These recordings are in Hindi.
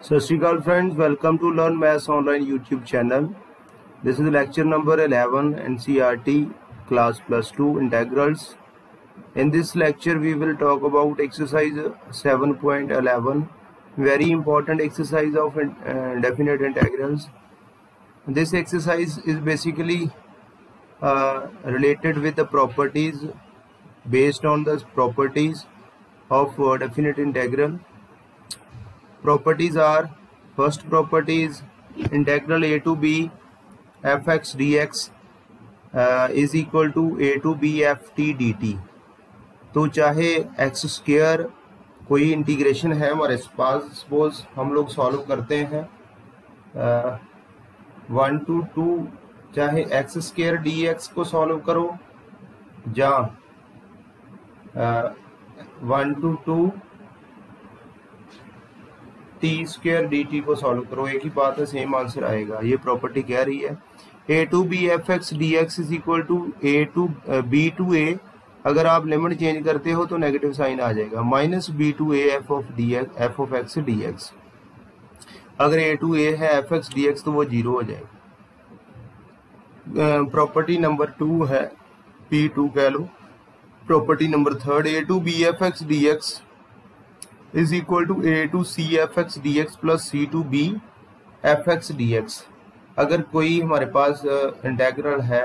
सत श्री अकाल friends, welcome to learn maths online YouTube channel. This is lecture number 11 NCERT class +2 integrals. In this lecture we will talk about exercise 7.11, very important exercise of definite integrals. This exercise is basically related with the properties, based on the properties of definite integral. Properties are, first property is integral a to b fx dx is equal to a to b ft dt. तो चाहे एक्स स्क्वायर कोई इंटीग्रेशन है हमारे पास, सपोज हम लोग सॉल्व करते हैं 1 to 2, चाहे एक्स स्क्वायर डी एक्स को सॉल्व करो या 1 to 2 T square D T को सॉल्व करो, एक ही बात है, सेम आंसर आएगा। ये प्रॉपर्टी कह रही है A to B F x D x is equal to A to B to A. अगर आप लिमिट चेंज करते हो तो नेगेटिव साइन आ जाएगा, minus b to A F of x D x. अगर ए टू ए है एफ एक्स डी एक्स तो वो जीरो हो जाएगा। प्रॉपर्टी नंबर 2 है, P2 कह लो। Property number 3 A to B F x D X is equal to a to c fx dx plus c to b fx dx। अगर कोई हमारे पास इंटेग्रल है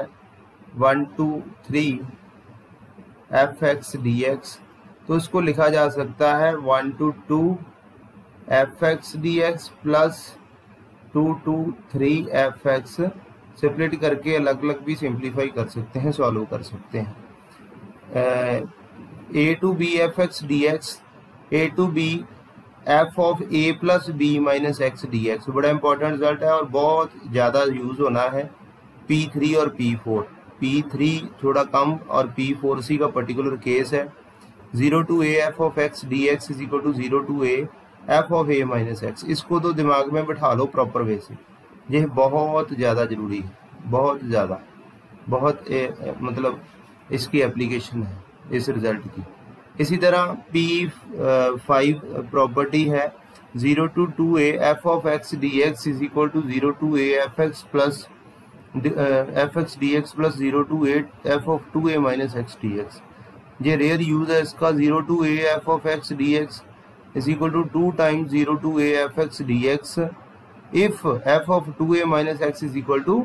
1 to 3 fx dx तो इसको लिखा जा सकता है 1 to 2 fx dx plus 2 to 3 fx। Separate करके अलग अलग भी सिंप्लीफाई कर सकते हैं, सॉल्व कर सकते हैं। a to b fx dx a to b f of a plus b minus x dx बड़ा इंपॉर्टेंट रिजल्ट है और बहुत ज़्यादा यूज होना है। P3 और P4, P3 थोड़ा कम और P4C का पर्टिकुलर केस है। 0 to a f of x dx is equal to 0 to a f of a minus x। इसको तो दिमाग में बिठा लो प्रॉपर वे से, ये बहुत ज़्यादा ज़रूरी है, बहुत ज़्यादा, बहुत मतलब इसकी एप्लीकेशन है इस रिजल्ट की। इसी तरह P5 प्रॉपर्टी है 0 to 2a f of x dx is equal to 0 to a fx plus fx dx plus 0 to a f of 2a minus x dx। ये रेयर यूज है इसका। 0 to a f of x dx is equal to 2 times 0 to a fx dx if f of 2a minus x is equal to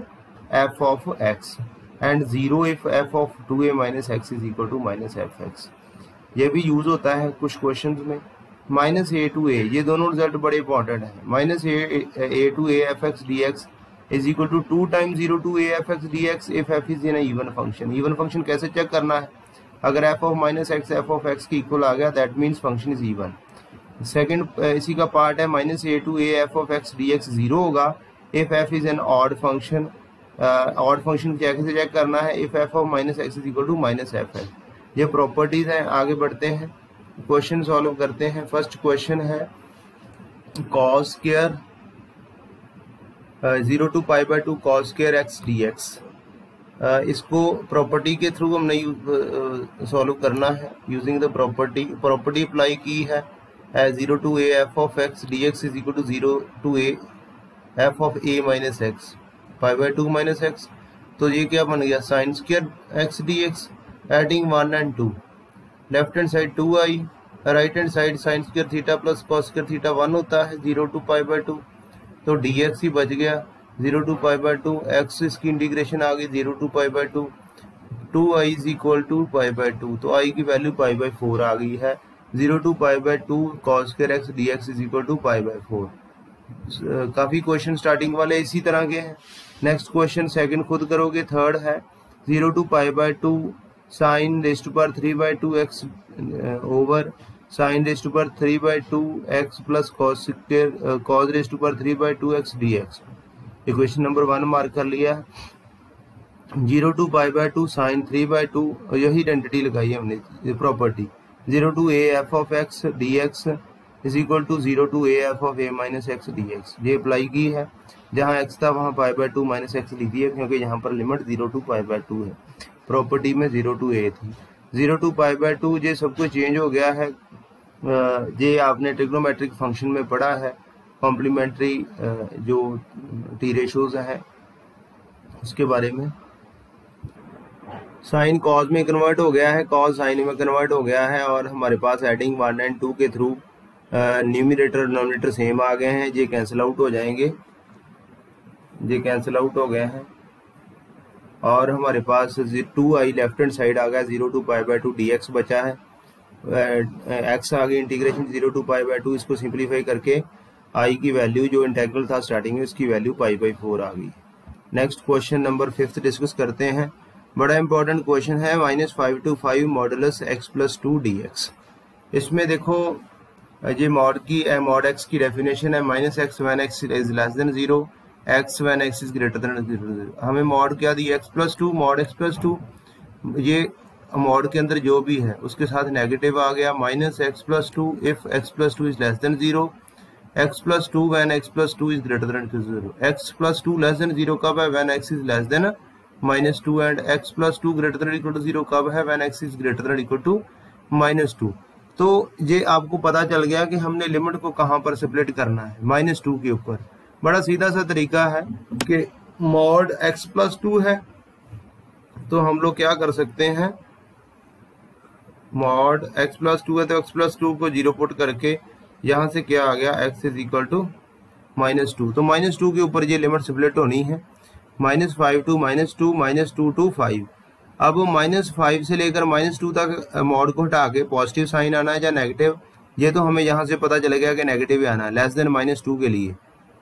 f of x and 0 if f of 2a minus x is equal to minus fx। ये भी यूज होता है कुछ क्वेश्चंस में। माइनस ए टू ए, ये दोनों रिजल्ट बड़े इंपॉर्टेंट है। Minus A to A f x D x is equal to 2 times 0 to a f x dx if f is in a even function। Even function कैसे चेक करना है? अगर f of minus X F of x के इक्वल आ गया that means function is even. Second इसी का पार्ट है minus A to A F of x D X zero होगा if f is an odd function. Odd function कैसे चेक करना है? If f of minus x is equal to minus F X. ये प्रॉपर्टीज हैं। आगे बढ़ते हैं, क्वेश्चन सॉल्व करते हैं। फर्स्ट क्वेश्चन है cos square 0 to π/2 cos square x dx। इसको प्रॉपर्टी के थ्रू हमने सॉल्व करना है यूजिंग द प्रॉपर्टी अप्लाई की है 0 to a f of x dx is equal to 0 to a f of a minus x π/2 minus x। तो ये क्या बन गया? sin square x dx adding 1 and 2, left hand side 2i, right hand side sine square theta plus cos square theta 1 होता है 0 to π/2, तो dx ही बच गया 0 to π/2। x इसकी इंटीग्रेशन आ गई 0 to π/2, 2i is equal to π/2, तो i की वैल्यू π/4 आ गई है। 0 to π/2 cos square x dx is equal to π/4। काफ़ी क्वेश्चन स्टार्टिंग वाले इसी तरह के हैं। नेक्स्ट क्वेश्चन सेकंड खुद करोगे। थर्ड है 0 to π/2 sin raised to power 3/2 x over sin raised to power 3/2 x plus cos raised to power 3/2 x dx। Equation number 1 mark कर लिया। 0 to π/2 sin 3/2, यही आइडेंटिटी लगाई हमने property. 0 to a f of x dx is equal to 0 to a f of a minus x dx। ये अप्लाई की है, जहाँ x था वहाँ π/2 minus x लिख दिया क्योंकि यहाँ पर लिमिट 0 to π/2 है। प्रॉपर्टी में 0 to a थी। 0 to π/2 ये सब कुछ चेंज हो गया है। ये आपने ट्रिग्नोमेट्रिक फंक्शन में पढ़ा है कॉम्प्लीमेंट्री जो टी रेशोज हैं उसके बारे में। साइन कॉज में कन्वर्ट हो गया है, कॉज साइन में कन्वर्ट हो गया है, और हमारे पास एडिंग 1 एंड 2 के थ्रू न्यूमरेटर डिनोमिनेटर सेम आ गए हैं, ये कैंसिल आउट हो जाएंगे, ये कैंसिल आउट हो गए हैं, और हमारे पास 2i लेफ्ट हैंड साइड आ गया, 0 to π/2 dx बचा है, x आ गई इंटीग्रेशन 0 to π/2, इसको सिंप्लीफाई करके i की वैल्यू जो इंटेग्रल था स्टार्टिंग में इसकी वैल्यू π/4 आ गई। नेक्स्ट क्वेश्चन नंबर 5 डिस्कस करते हैं। बड़ा इंपॉर्टेंट क्वेश्चन है, -5 to 5 मॉडुलस x+2 dx। इसमें देखो ये मॉड x की डेफिनेशन है -x when x is less than 0, x when x is greater than 0। हमें मॉड क्या दी, x+2, मॉड x+2, ये मॉड के अंदर जो भी है उसके साथ नेगेटिव आ गया, -x+2 if x+2 is less than 0, x+2 when x+2 is greater than 0। x+2 less than 0 कब है, when x is less than -2, and x+2 greater than equal to 0 कब है, when x is greater than equal to -2। तो ये आपको पता चल गया कि हमने लिमिट को कहाँ पर स्प्लिट करना है, -2 के ऊपर। बड़ा सीधा सा तरीका है कि मॉड x+2 है तो हम लोग क्या कर सकते हैं, मॉड x+2 है तो x+2 को 0 पुट करके यहाँ से क्या आ गया, x इज इक्वल टू -2, तो -2 के ऊपर ये लिमिट स्प्लिट होनी है, -5 to -2, -2 to 5। अब -5 से लेकर -2 तक मॉड को हटा के पॉजिटिव साइन आना है या नेगेटिव, ये तो हमें यहाँ से पता चलेगा कि नेगेटिव आना है लेस देन -2 के लिए।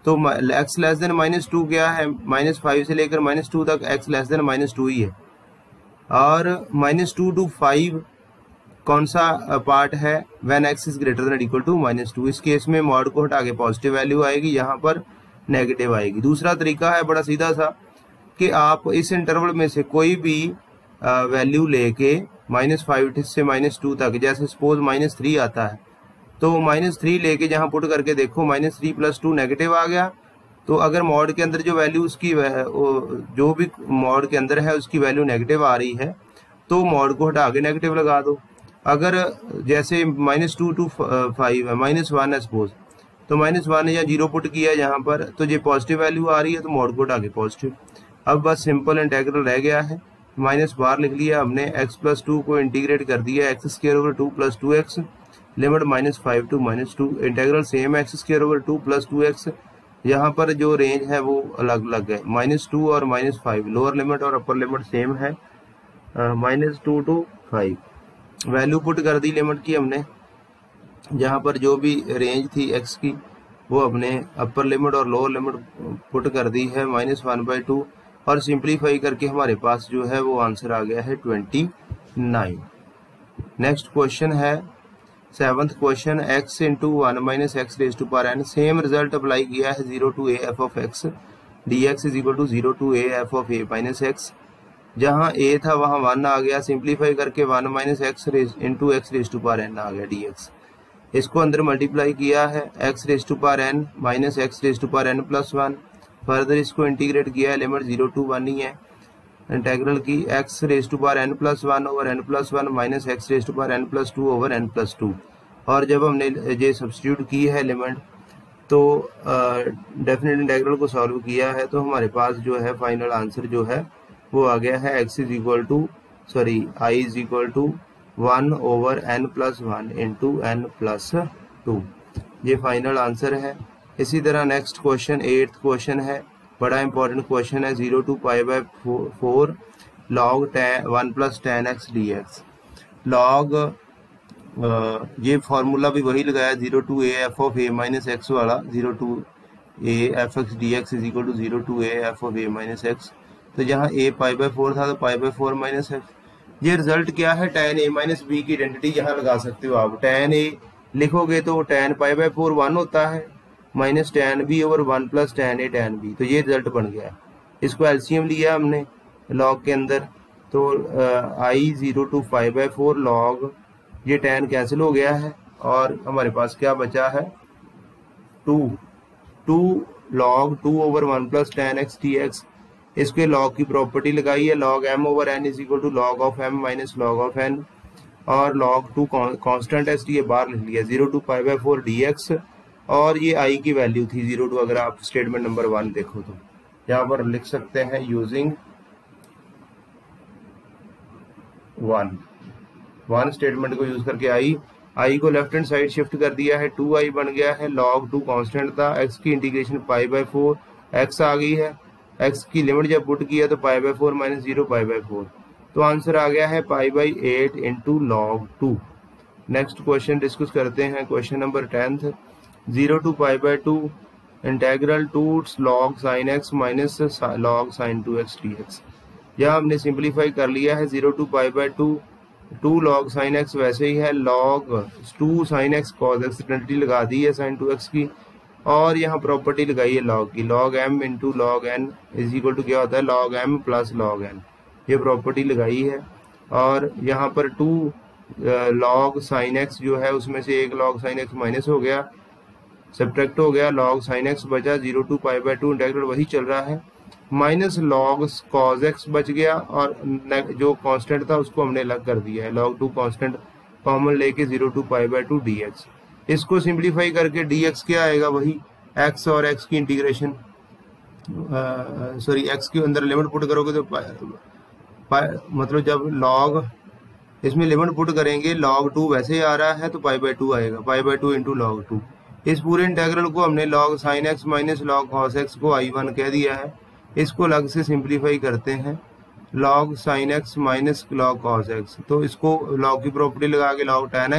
तो x लेस देन -2 क्या है, -5 से लेकर -2 तक x लेस देन -2 ही है, और -2 to 5 कौन सा पार्ट है, when x is greater than equal to -2। इस केस में मॉड को हटा के पॉजिटिव वैल्यू आएगी, यहाँ पर नेगेटिव आएगी। दूसरा तरीका है बड़ा सीधा सा कि आप इस इंटरवल में से कोई भी वैल्यू लेके -5 से -2 तक, जैसे सपोज -3 आता है तो -3 लेके जहाँ पुट करके देखो -3 + 2 नेगेटिव आ गया, तो अगर मॉड के अंदर जो वैल्यू उसकी जो भी मॉड के अंदर है उसकी वैल्यू नेगेटिव आ रही है तो मॉड को हटा के नेगेटिव लगा दो। अगर जैसे -2 to 5 है, -1 है सपोज, तो -1 या 0 पुट किया यहाँ पर, तो ये पॉजिटिव वैल्यू आ रही है तो मॉड को हटा के पॉजिटिव। अब बस सिंपल इंटीग्रल रह गया है, माइनस बाहर लिख लिया हमने, x+2 को इंटीग्रेट कर दिया x² + 2 + 2x, limit -5 to -2, integral same है x² + 2 + 2x, यहाँ पर जो रेंज है वो अलग अलग है, -2 और -5, लोअर लिमिट और अपर लिमिट सेम है, -2 to 5। वैल्यू पुट कर दी लिमिट की हमने, जहाँ पर जो भी रेंज थी x की वो हमने अपर लिमिट और लोअर लिमिट पुट कर दी है, -1/2, और सिंप्लीफाई करके हमारे पास जो है वो आंसर आ गया है 29। नेक्स्ट क्वेश्चन है 7th question, x × 1 - x⁻n। Same result apply किया है 0 to a f(x) dx is equal to 0 to a f(a - x)। जहाँ a था वहाँ 1 आ गया, सिंप्लीफाई करके 1 - x × x⁻n आ गया dx। इसको अंदर मल्टीप्लाई किया है, x⁻n - x⁻n + 1। फर्दर इसको इंटीग्रेट किया है, लिमिट 0 to 1 ही है, इंटीग्रल की x⁻n + 1 over n + 1 - x⁻n + 2 over n + 2। और जब हमने ये सब्स्टिट्यूट की है लिमिट, तो डेफिनेट इंटीग्रल को सॉल्व किया है, तो हमारे पास जो है फाइनल आंसर जो है वो आ गया है i is equal to 1 over n + 1 into n + 2। ये फाइनल आंसर है। इसी तरह नेक्स्ट क्वेश्चन 8th क्वेश्चन है, बड़ा इंपॉर्टेंट क्वेश्चन है, 0 to π/4 log 1 + tan x dx। Log ये फार्मूला भी वही लगाया, 0 to a f(a - x) वाला, 0 to a f(x dx is equal to 0 to a f(a - x)। तो जहाँ a π/4 था तो π/4 - x। ये रिजल्ट क्या है, tan a - b की आइडेंटिटी यहाँ लगा सकते हो आप। tan a लिखोगे तो tan π/4 1 होता है, minus tan b over 1 + tan a tan b, तो ये रिजल्ट बन गया। इसको एलसीएम लिया हमने लॉग के अंदर, तो i 0 to 5/4 लॉग, ये tan कैंसिल हो गया है और हमारे पास क्या बचा है 2 log 2 over 1 + tan x dx। इसके लॉग की प्रॉपर्टी लगाई है, log m over n is equal to log of m - log of n, और log 2 कांस्टेंट है इसलिए बाहर लिख लिया, 0 to π/4 dx और ये आई की वैल्यू थी 0 टू, अगर आप स्टेटमेंट नंबर 1 देखो तो यहाँ पर लिख सकते हैं यूजिंग 1 स्टेटमेंट को यूज करके आई को लेफ्ट हैंड साइड शिफ्ट कर दिया है, 2i बन गया है, log 2 कांस्टेंट था, x की इंटीग्रेशन π/4, x आ गई है, x की लिमिट जब पुट किया तो π/4 माइनस 0 π/4, तो आंसर आ गया है π/8 into log 2। Next question discuss करते हैं, question number 10th, 0 to π/2 integral 2 log sin x minus log sin 2x dx। यहाँ हमने सिंप्लीफाई कर लिया है, 0 टू π/2 2 log sin x वैसे ही है, log 2 sin x cos x identity लगा दी है sin 2x की, और यहाँ प्रॉपर्टी लगाई है log की, log m into log n is equal to क्या होता है log m plus log n, ये प्रॉपर्टी लगाई है। और यहाँ पर 2 log sin x जो है उसमें से एक log sin x माइनस हो गया, सब्ट्रैक्ट हो गया, log sin x बचा, 0 टू π/2 इंटेग्रल वही चल रहा है, माइनस log cos x बच गया, और जो कांस्टेंट था उसको हमने अलग कर दिया है, log 2 कांस्टेंट कॉमन लेके 0 टू π/2 dx। इसको सिंप्लीफाई करके dx क्या आएगा, वही x और x की इंटीग्रेशन, सॉरी x के अंदर लिमिट पुट करोगे तो मतलब जब log इसमें लिमिट पुट करेंगे log 2 वैसे आ रहा है तो π/2 आएगा, π/2 इंटू log 2। इस पूरे इंटेग्रल को हमने log sin x minus log cos x को I1 कह दिया है, इसको अलग से सिंप्लीफाई करते हैं, log sin x minus log cos x, तो इसको log की प्रॉपर्टी लगा के log tan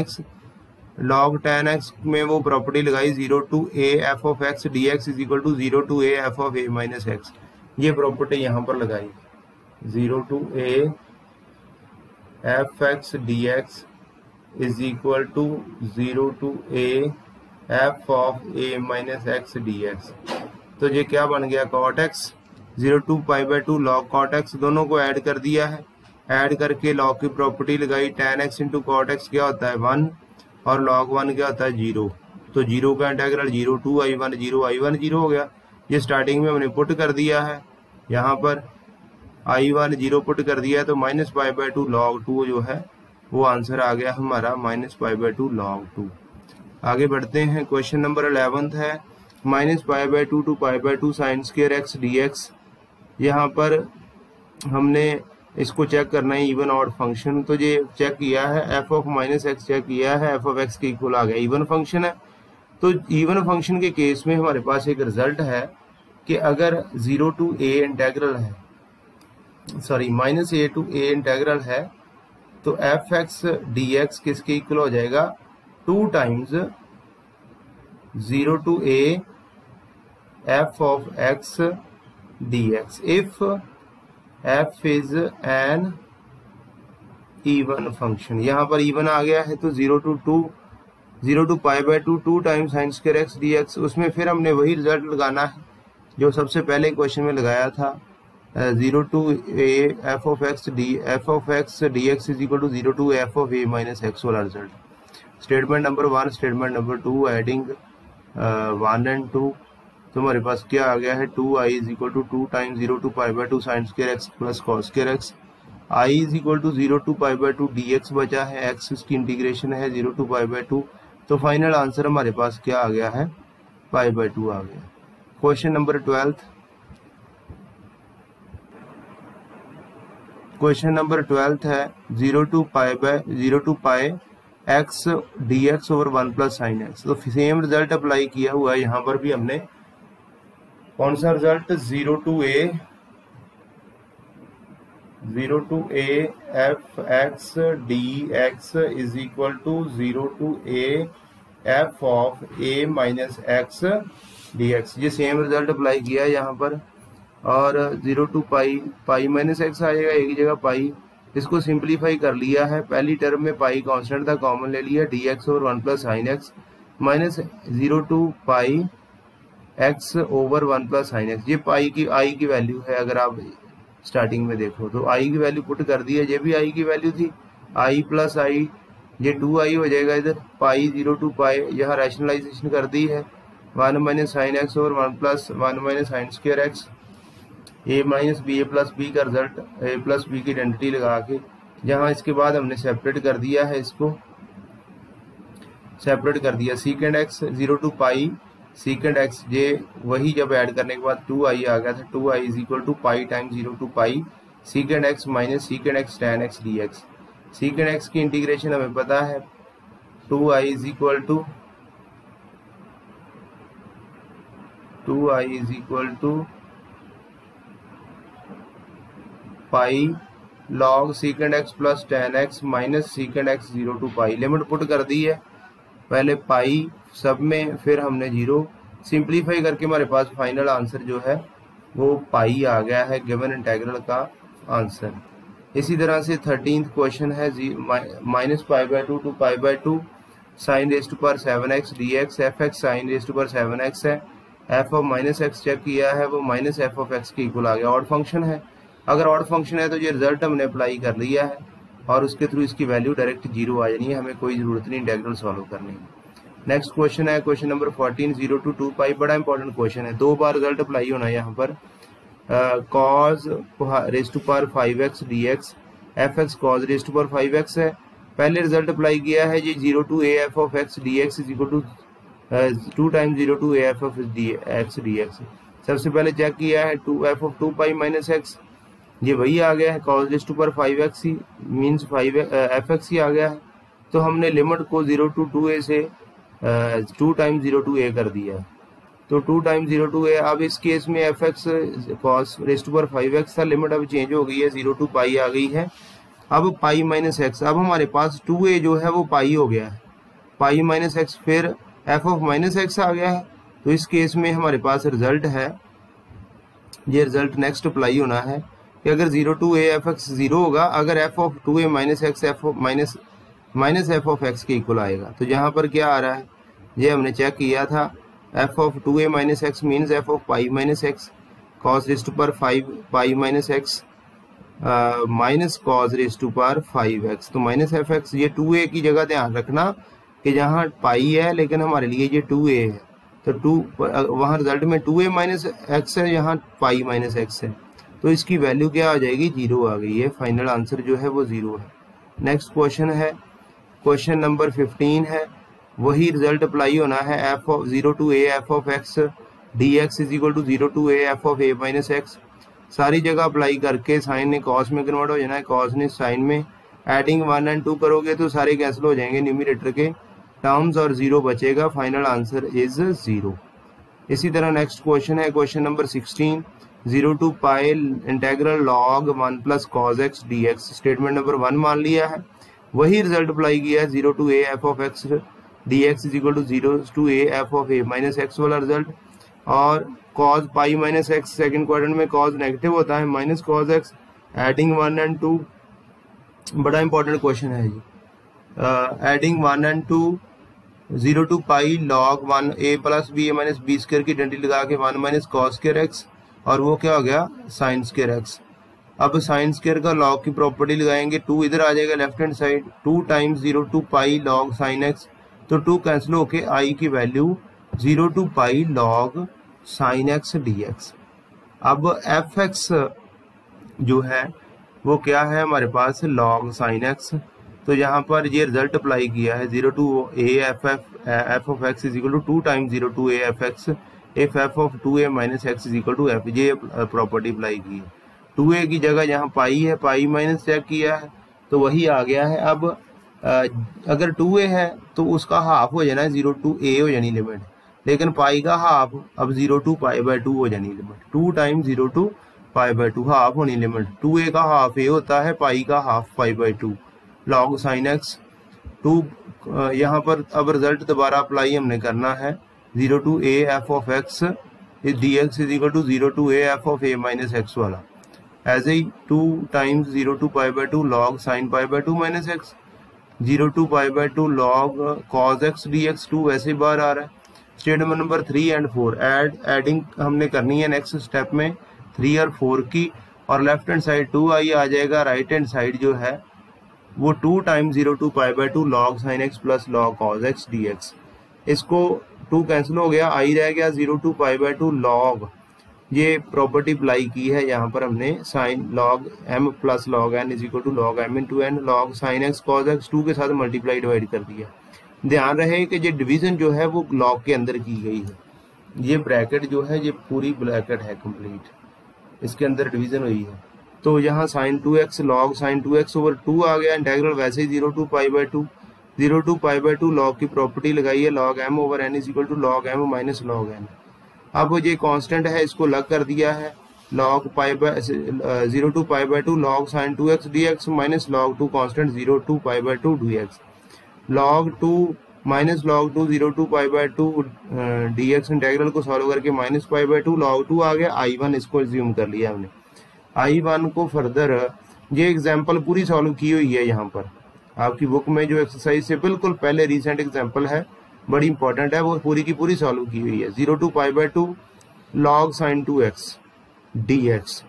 x में वो प्रॉपर्टी लगाई 0 to a f of x dx is equal to 0 to a f of a minus x, ये प्रॉपर्टी यहाँ पर लगाई, 0 to a f x dx is equal to 0 to a f of a minus x dx। तो ये क्या बन गया, cot x, 0 to π/2 log cot x, दोनों को ऐड कर दिया है, ऐड करके log की प्रॉपर्टी लगाई, tan x into cot x क्या होता है 1, और log 1 क्या होता है 0, तो 0 का इंटेग्रल 0 टू I1 0 हो गया, ये स्टार्टिंग में हमने पुट कर दिया है, यहाँ पर I1 0 पुट कर दिया है, तो माइनस π/2 log 2 जो है वो आंसर आ गया हमारा माइनस π/2 log 2। आगे बढ़ते हैं, क्वेश्चन नंबर 11th है, minus π/2 to π/2 sin square x dx। यहाँ पर हमने इसको चेक करना है इवन ऑड फंक्शन, तो ये चेक किया है, f of minus x check किया है, f ऑफ x के इक्वल आ गया, इवन फंक्शन है। तो इवन फंक्शन के केस में हमारे पास एक रिजल्ट है कि अगर 0 टू a इंटेग्रल है, sorry minus a to a integral है, तो f(x) dx किसके इक्वल हो जाएगा, 2 times 0 to a f of x dx if f is an even function। यहाँ पर even आ गया है, तो 0 to π/2 2 times sin square x dx, उसमें फिर हमने वही रिजल्ट लगाना है जो सबसे पहले क्वेश्चन में लगाया था, 0 to a f of x dx is equal to 0 to f of a minus x वाला result. Statement number 1 statement number 2 adding 1 and 2, तो हमारे पास क्या आ गया है, 2i is equal to 2 times 0 to π/2 sin square x plus cos square x, i is equal to 0 to π/2 dx बचा है, x इसकी इंटीग्रेशन है 0 टू π/2, तो फाइनल आंसर हमारे पास क्या आ गया है, π/2 आ गया। Question number 12th, question number 12th है, 0 to π x dx over 1 plus sin x, तो सेम रिजल्ट अप्लाई किया हुआ है, यहाँ पर भी हमने कौन सा result, 0 to a f x dx is equal to 0 to a f of a minus x dx, ये सेम रिजल्ट अप्लाई किया है यहाँ पर। और 0 टू पाई माइनस x आएगा, एक जगह पाई, इसको सिंप्लीफाई कर लिया है, पहली टर्म में पाई कांस्टेंट था, कॉमन ले लिया, dx over 1 plus sine x minus 0 to pi x over 1 plus sine x, ये पाई की i की वैल्यू है, अगर आप स्टार्टिंग में देखो तो i की वैल्यू पुट कर दी है, ये भी i की वैल्यू थी, i प्लस i, ये 2i हो जाएगा इधर, पाई 0 टू पाई, यहाँ रैशनलाइजेशन कर दी है, 1 minus sine x over 1 plus 1 minus sine square x, a minus b, a plus b का रिजल्ट, a प्लस बी की आइडेंटिटी लगा के, जहाँ इसके बाद हमने सेपरेट कर दिया है इसको, सेपरेट कर दिया, secant x 0 to pi secant x, ये वही जब ऐड करने के बाद 2i आ गया था, 2i is equal to pi time 0 to pi secant x minus secant x tan x dx। Secant x की इंटीग्रेशन हमें पता है, 2i is equal to pi log secant x plus tan x minus secant x 0 to pi. Limit put कर दी है, पहले पाई सब में, फिर हमने 0 सिंप्लीफाई करके हमारे पास फाइनल आंसर जो है वो पाई आ गया है गिवन इंटेग्रल का आंसर। इसी तरह से 13th क्वेश्चन है minus pi by two to pi by two sine raise to power 7x dx, f x sine raise to power 7x है, f of minus x check किया है, वो माइनस एफ ऑफ एक्स के इक्वल आ गया। ऑड फंक्शन है, अगर ऑड फंक्शन है तो ये रिजल्ट हमने अप्लाई कर लिया है और उसके थ्रू इसकी वैल्यू डायरेक्ट 0 आ जानी है, हमें कोई ज़रूरत नहीं इंटेग्रल सॉल्व करने की। नेक्स्ट क्वेश्चन है क्वेश्चन नंबर 14 0 टू 2 पाई, बड़ा इंपॉर्टेंट क्वेश्चन है, 2 बार रिजल्ट अप्लाई होना है यहाँ पर। Cos raise to power 5x dx, f x cos raise to power 5x है, पहले रिजल्ट अप्लाई किया है ये 0 to A F of x dx is equal to 2 times 0 to A F of x dx। सबसे पहले चेक किया है 2 f of 2 pi minus x, ये वही आ गया है, cos raise to power 5x ही मीन्स 5 एफ एक्स ही आ गया है, तो हमने लिमिट को 0 टू 2a से 2 टाइम्स 0 टू a कर दिया है, तो 2 टाइम्स 0 टू a। अब इस केस में f x cos raise to power 5x था, लिमिट अब चेंज हो गई है, 0 टू पाई आ गई है, अब पाई माइनस एक्स, अब हमारे पास 2a जो है वो पाई हो गया है, पाई माइनस एक्स, फिर एफ ऑफ माइनस एक्स आ गया है, तो इस केस में हमारे पास रिजल्ट है, ये रिजल्ट नेक्स्ट अप्लाई होना है कि अगर 0 टू a एफ एक्स 0 होगा, अगर f of 2a minus X F of minus f of x के इक्वल आएगा, तो यहाँ पर क्या आ रहा है, ये हमने चेक किया था, f of 2a minus x means f of pi minus x, cos raise to power 5 pi minus x minus cos raise to power 5x, तो माइनस एफ एक्स, ये 2a की जगह ध्यान रखना कि जहाँ पाई है लेकिन हमारे लिए ये 2a है, तो 2 वहाँ रिजल्ट में 2a माइनस एक्स है, यहाँ पाई माइनस एक्स है, तो इसकी वैल्यू क्या आ जाएगी, 0 आ गई है, फाइनल आंसर जो है वो 0 है। नेक्स्ट क्वेश्चन है क्वेश्चन नंबर 15 है, वही रिजल्ट अप्लाई होना है, f of 0 to a F of x dx is equal to 0 to a F of a minus x, सारी जगह अप्लाई करके साइन ने कॉस में कन्वर्ट हो जाना है, कॉस ने साइन में, एडिंग 1 एंड 2 करोगे तो सारे कैंसिल हो जाएंगे न्यूमरेटर के टर्म्स और 0 बचेगा, फाइनल आंसर इज 0। इसी तरह नेक्स्ट क्वेश्चन है question number 16 0 to pi integral log 1 plus cos x dx, statement number 1 मान लिया है, वही रिजल्ट अप्लाई किया है, 0 to a F of x dx is equal to 0 to a F of a minus x वाला रिजल्ट, और cos pi minus X second quadrant में कॉस नेगेटिव होता है, minus cos X, adding 1 and 2, बड़ा इंपॉर्टेंट क्वेश्चन है जी, adding 1 and 2 0 to pi log 1 a plus B A minus B square की आइडेंटिटी लगा के 1 माइनस कॉस स्क्वायर एक्स, और वो क्या हो गया, साइन स्क्वायर एक्स। अब साइन स्क्वायर का लॉग की प्रॉपर्टी लगाएंगे, 2 इधर आ जाएगा left hand side, 2 times 0 to pi log sine x, तो 2 कैंसिल होके आई की value 0 to pi log sine x dx। अब एफ एक्स जो है वो क्या है हमारे पास, लॉग साइन एक्स, तो यहाँ पर ये रिजल्ट अप्लाई किया है, 0 to a F of x is equal to 2 times 0 to a f x if f of 2a minus x is equal to f, ये प्रॉपर्टी अप्लाई की है, 2a की जगह यहाँ पाई है, पाई माइनस चेक किया है तो वही आ गया है। अब अगर 2a है तो उसका हाफ हो जाना है, 0 टू a हो जानी लिमिट, लेकिन पाई का हाफ अब 0 टू पाई बाई 2 हो जानी limit, 2 times 0 to pi by 2 half होनी लिमिट, 2a का हाफ a होता है, पाई का half pi by 2 log sine x 2। यहाँ पर अब रिजल्ट दोबारा अप्लाई हमने करना है, 0 to a F of x dx is equal to 0 to a F of a minus x वाला, as a 2 times 0 to pi by 2 log sine pi by 2 minus x, 0 to pi by 2 log cos x dx, 2 वैसे बाहर आ रहा है। स्टेटमेंट नंबर 3 एंड 4 एडिंग हमने करनी है नेक्स्ट स्टेप में 3 और 4 की, और लेफ्ट हैंड साइड 2i आ जाएगा, राइट हैंड साइड जो है वो 2 times 0 to pi by 2 log sine x plus log cos x dx, इसको 2 कैंसिल हो गया, आई रह गया 0 टू पाई बाई 2 लॉग, ये प्रॉपर्टी अप्लाई की है यहाँ पर हमने, sine log m plus log n is equal to log m into n, log sine x cos x 2 के साथ मल्टीप्लाई डिवाइड कर दिया, ध्यान रहे कि ये डिवीज़न जो है वो लॉग के अंदर की गई है, ये ब्रैकेट जो है ये पूरी ब्रैकेट है कंप्लीट, इसके अंदर डिवीज़न हुई है। तो यहाँ sine 2x log sine 2x over 2 आ गया, इंटेग्रल वैसे ही 0 to pi by 2, 0 to pi by 2 log की प्रॉपर्टी लगाई है, log m over n is equal to log m minus log n। अब ये कांस्टेंट है, इसको लग कर दिया है, log pi by 0 to pi by 2 log sine 2x dx minus log 2 constant 0 to pi by 2 dx, log 2 minus log 2 0 to pi by 2 dx, integral को सॉल्व करके माइनस पाई बाई 2 लॉग 2 आ गया, I1 इसको एज्यूम कर लिया हमने। I1 को फर्दर ये एग्जांपल पूरी सॉल्व की हुई है, यहाँ पर आपकी बुक में जो एक्सरसाइज से बिल्कुल पहले रीसेंट एग्जांपल है, बड़ी इंपॉर्टेंट है, वो पूरी की पूरी सॉल्व की हुई है। 0 to pi by 2 log sine 2x dx,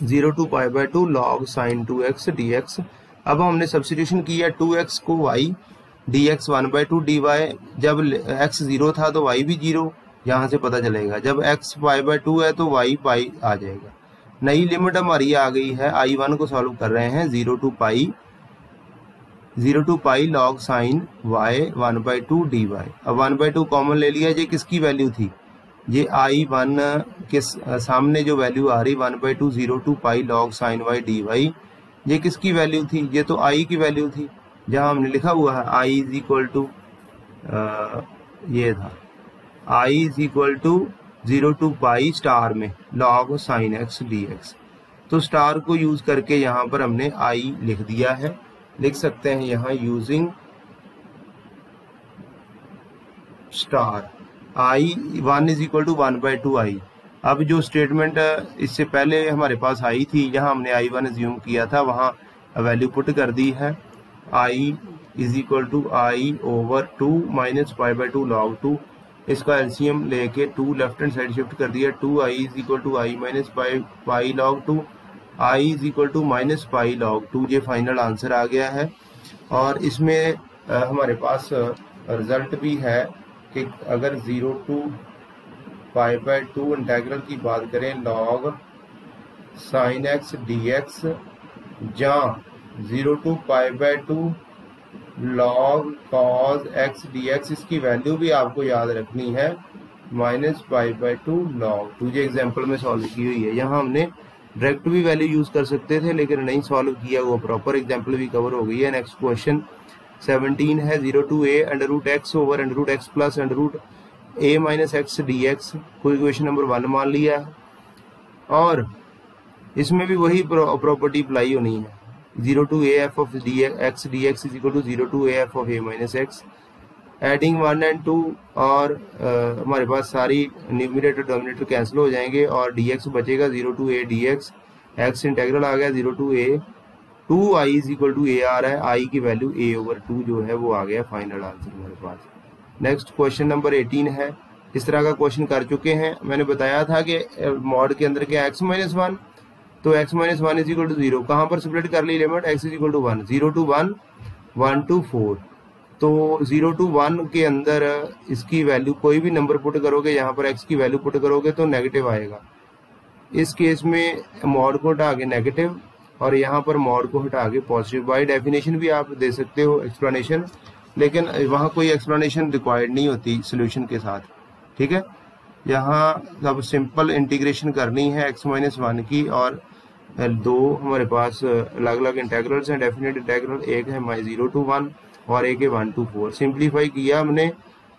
0 to pi by 2 log sine 2x dx। अब हमने सब्स्टिट्यूशन किया 2x को y dx 1/2 dy, जब x 0 था तो y भी 0, यहाँ से पता चलेगा, जब x पाई बाई 2 है तो y पाई आ जाएगा। नई लिमिट हमारी आ गई है, I1 को सॉल्व कर रहे हैं, 0 to pi log sine y 1/2 dy। अब 1/2 कॉमन ले लिया, ये किसकी वैल्यू थी, ये I1 के सामने जो वैल्यू आ रही 1/2 0 to pi log sine y dy, ये किसकी वैल्यू थी, ये तो I की वैल्यू थी, जहां हमने लिखा हुआ है I इज इक्वल टू ये था I is equal to 0 to pi star में लॉग साइन x dx। तो स्टार को यूज करके यहाँ पर हमने I लिख दिया है, लिख सकते हैं यहाँ using star I1 is equal to 1/2 I। अब जो स्टेटमेंट इससे पहले हमारे पास आई थी, जहां हमने I1 एज्यूम किया था, वहां वैल्यू पुट कर दी है, I is equal to I over 2 minus pi by 2 log 2, इसका एलसीएम लेके 2 लेफ्ट हैंड साइड शिफ्ट कर दिया, 2I is equal to I minus pi log 2, I is equal to minus pi log 2, ये फाइनल आंसर आ गया है। और इसमें हमारे पास रिजल्ट भी है कि अगर 0 टू पाई बाई 2 इंटेग्रल की बात करें लॉग साइन x dx, जहाँ 0 to pi by 2 log cos x dx, इसकी वैल्यू भी आपको याद रखनी है माइनस पाई बाई 2 लॉग 2, ये एग्जाम्पल में सॉल्व की हुई है। यहाँ हमने डायरेक्ट भी वैल्यू यूज कर सकते थे, लेकिन नहीं सॉल्व किया, वो प्रॉपर एग्जाम्पल भी कवर हो गई है। नेक्स्ट क्वेश्चन 17 है, 0 to a under root x over under root x plus under root a minus x dx को इक्वेशन नंबर 1 मान लिया है, और इसमें भी वही प्रॉपर्टी अप्लाई होनी है, 0 to a f of x dx is equal to 0 to a f of a minus x, adding 1 and 2, और हमारे पास सारी न्यूमरेटर डोमिनेटर कैंसिल हो जाएंगे और dx बचेगा, 0 to a dx, x integral आ गया 0 to a 2I is equal to a आ रहा है, I की वैल्यू a ओवर 2 जो है वो आ गया फाइनल आंसर हमारे पास। नेक्स्ट क्वेश्चन नंबर 18 है, इस तरह का क्वेश्चन कर चुके हैं, मैंने बताया था कि मॉड के अंदर क्या x माइनस 1, तो x minus 1 is equal to 0, कहाँ पर स्प्लिट कर ली limit, x is equal to 1, 0 to 1 1 to 4, तो 0 टू 1 के अंदर इसकी वैल्यू कोई भी नंबर पुट करोगे, यहाँ पर x की वैल्यू पुट करोगे तो नेगेटिव आएगा, इस केस में मॉड को हटा के नेगेटिव और यहाँ पर मॉड को हटा के पॉजिटिव। बाय डेफिनेशन भी आप दे सकते हो एक्सप्लेनेशन, लेकिन वहाँ कोई एक्सप्लेनेशन रिक्वायर्ड नहीं होती सोल्यूशन के साथ, ठीक है। यहाँ अब सिंपल इंटीग्रेशन करनी है x माइनस 1 की, और दो हमारे पास अलग अलग इंटेग्रल्स हैं, डेफिनेट इंटेग्रल, एक है 0 टू 1 और एक है 1 टू 4, सिंप्लीफाई किया हमने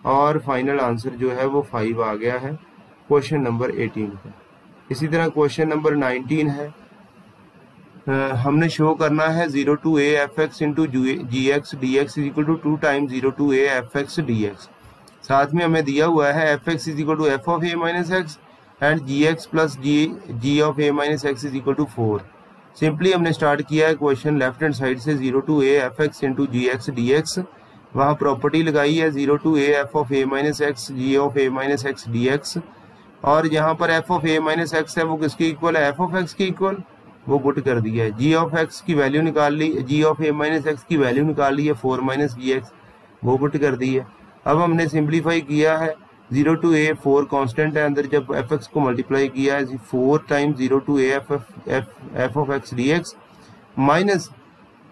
और फाइनल आंसर जो है वो 5 आ गया है क्वेश्चन नंबर 18 का। इसी तरह क्वेश्चन नंबर 19 है, हमने शो करना है 0 to a f x into g x D x is equal to 2 times 0 to a f x D x, साथ में हमें दिया हुआ है f x is equal to f of a minus x and g x plus g of a minus x is equal to 4। Simply हमने स्टार्ट किया है क्वेश्चन लेफ्ट हैंड साइड से, 0 to a f x into g x D x, वहाँ प्रॉपर्टी लगाई है 0 to a F of a minus x g of a minus x D x, और यहाँ पर f of a minus x है वो किसके इक्वल है, एफ ऑफ एक्स के इक्वल, वो पुट कर दिया है, जी ऑफ एक्स की वैल्यू निकाल ली, g of a minus x की वैल्यू निकाल ली है 4 माइनस जी एक्स, वो पुट कर दी है। अब हमने सिंप्लीफाई किया है 0 टू a 4 कांस्टेंट है अंदर, जब एफ एक्स को मल्टीप्लाई किया है 4 times 0 to a F of x D x minus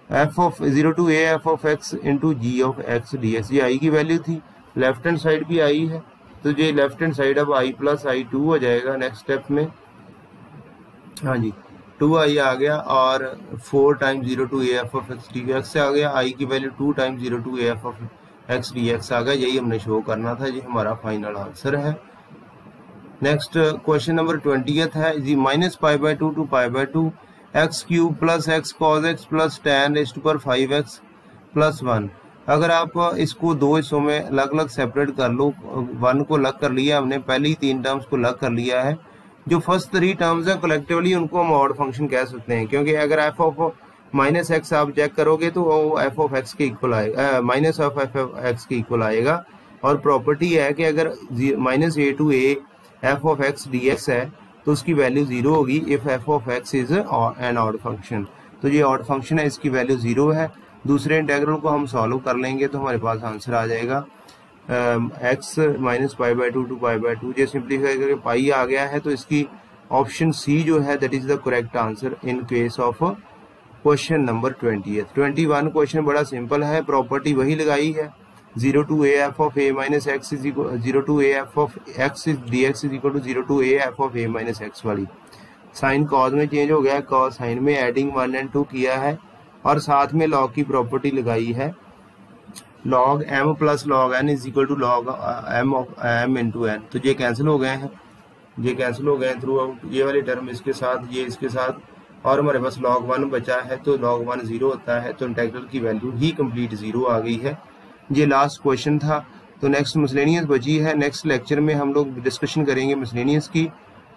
f of 0 to A F of x into g of x D x, ये आई की वैल्यू थी, लेफ्ट हैंड साइड भी आई है, तो ये लेफ्ट हैंड साइड अब आई प्लस आई टू हो जाएगा नेक्स्ट स्टेप में। हाँ जी, 2i आ गया और 4 times 0 to A F of x D x आ गया, आई की value 2 times 0 to A F of x D x आ गया। यही हमने शो करना था, ये हमारा फाइनल आंसर है। नेक्स्ट क्वेश्चन नंबर 20th है जी, minus pi by two pi by two x cube plus x cos x plus tan raise to power 5x plus 1। अगर आप इसको दो हिस्सों में अलग अलग सेपरेट कर लो, 1 को अलग कर लिया हमने, पहली 3 टर्म्स को अलग कर लिया है, जो फर्स्ट 3 टर्म्स हैं कलेक्टिवली उनको हम ऑड फंक्शन कह सकते हैं, क्योंकि अगर एफ ऑफ माइनस एक्स आप चेक करोगे तो वो एफ ऑफ एक्स के इक्वल आएगा, माइनस ऑफ एफ एक्स के इक्वल आएगा। और प्रॉपर्टी है कि अगर minus A to A F of x D x है तो उसकी वैल्यू 0 होगी if f of x is an odd function. तो ये ऑड फंक्शन है, इसकी वैल्यू 0 है। दूसरे इंटेग्रल को हम सॉल्व कर लेंगे तो हमारे पास आंसर आ जाएगा x minus pi by two pi by to. ये सिंप्लीफाई करके पाई आ गया है, तो इसकी ऑप्शन सी जो है that is the correct answer in case of question number 20th। 21 question बड़ा सिंपल है, प्रॉपर्टी वही लगाई है, 0 to A F of a minus x is equal 0 to A F of x D x is equal to 0 to A F of a minus x वाली। साइन कॉज में चेंज हो गया है, कॉज साइन में एडिंग 1 and 2 किया है, और साथ में लॉग की प्रॉपर्टी लगाई है, log m plus log n is equal to log m of m into n. तो ये कैंसिल हो गए हैं, ये कैंसिल हो गए हैं थ्रू आउट, ये वाली टर्म इसके साथ, ये इसके साथ, और हमारे पास log 1 बचा है, तो log 1 0 होता है, तो इंटेग्रल की वैल्यू ही कंप्लीट 0 आ गई है। ये लास्ट क्वेश्चन था। तो नेक्स्ट मिसलेनियस बची है, नेक्स्ट लेक्चर में हम लोग डिस्कशन करेंगे मिसलेनियस की।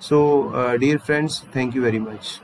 So dear friends, thank you very much.